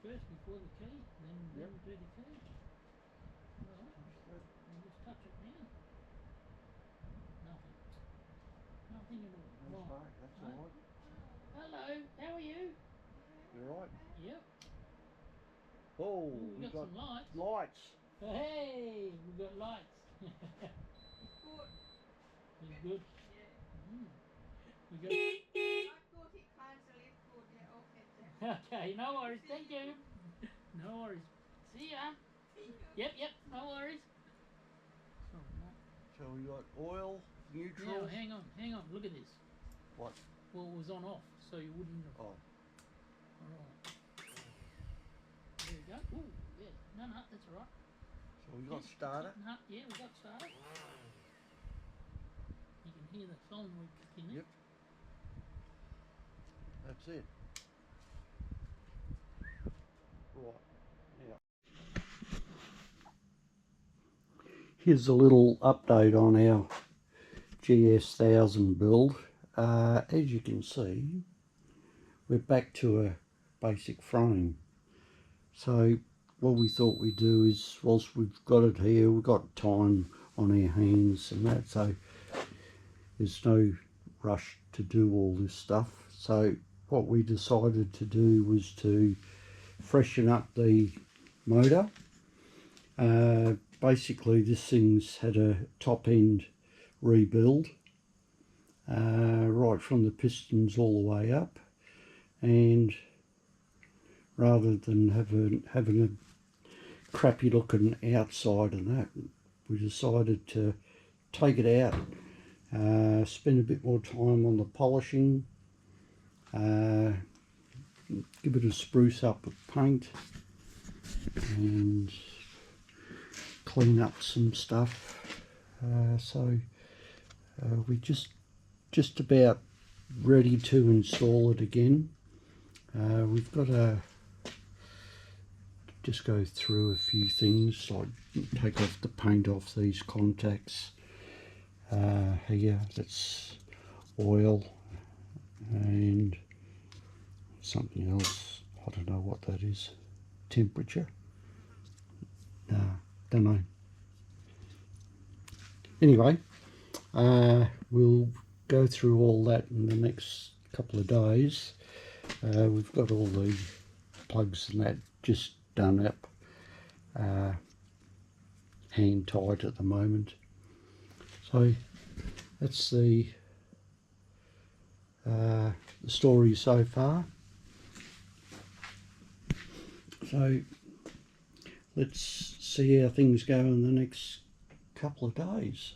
First before the key, then do the key. Alright, and just touch it now. Nothing. Nothing at all. That's right, that's alright. Hello, how are you? You alright? Yep. Oh, Ooh, we got some lights. Lights. Hey, we got lights. Good. It's good. Yeah. We got. Not good, he cancelled it. Good, yeah, okay, Jack. Okay, no worries. Thank you. No worries. See ya. See you. Yep, no worries. Sorry, mate. So we got oil, neutral. Now, hang on. Look at this. What? Well, it was on off, so you wouldn't have. Oh. Alright. There you go. Ooh, yeah. No, that's alright. So we got starter. No, yeah, we got starter. You can hear the solenoid kicking in. Yep. That's it. Right. Yeah. Here's a little update on our GS1000 build. As you can see, we're back to a basic frame. So what we thought we'd do is, whilst we've got it here, we've got time on our hands and that, so there's no rush to do all this stuff. So what we decided to do was to freshen up the motor. Basically this thing's had a top end rebuild, right from the pistons all the way up, and rather than having a crappy looking outside and that, we decided to take it out, spend a bit more time on the polishing, give it a spruce up with paint and clean up some stuff. So we just about ready to install it again. We've got to just go through a few things, like take off the paint off these contacts. Here, that's oil, and something else, I don't know what that is. Temperature? No, don't know. Anyway, we'll go through all that in the next couple of days. We've got all the plugs and that just done up, hand tight at the moment. So that's the story so far. So let's see how things go in the next couple of days.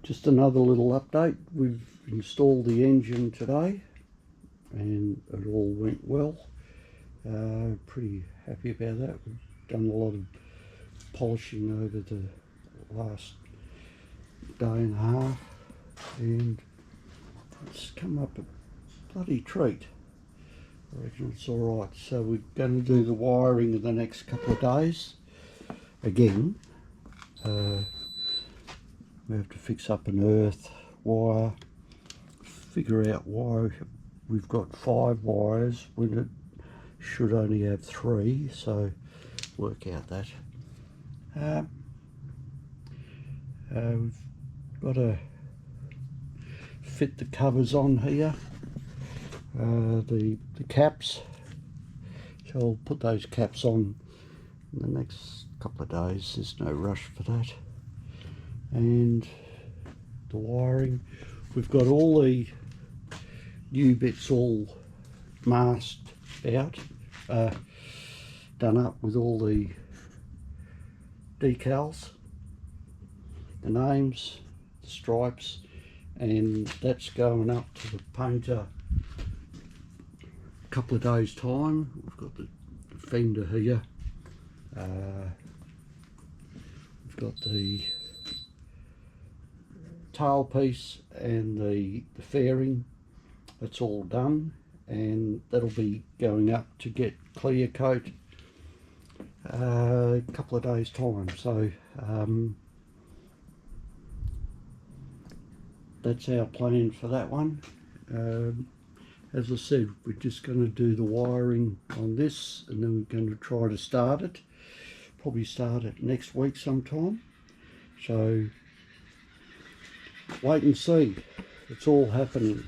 Just another little update. We've installed the engine today and it all went well. Pretty happy about that. We've done a lot of polishing over the last day and a half and it's come up a bloody treat. I reckon it's alright. So we're going to do the wiring in the next couple of days. Again, we have to fix up an earth wire, figure out why we've got 5 wires when should only have 3, so work out that. We've got to fit the covers on here, the caps, so I'll put those caps on in the next couple of days. There's no rush for that. And the wiring, we've got all the new bits all masked out, done up with all the decals, the names, the stripes, and that's going up to the painter a couple of days time. We've got the fender here, we've got the tailpiece and the fairing. That's all done, and that'll be going up to get clear coat a couple of days time. So that's our plan for that one. As I said, we're just going to do the wiring on this, and then we're going to try to start it. Probably start it next week sometime. So wait and see. It's all happening.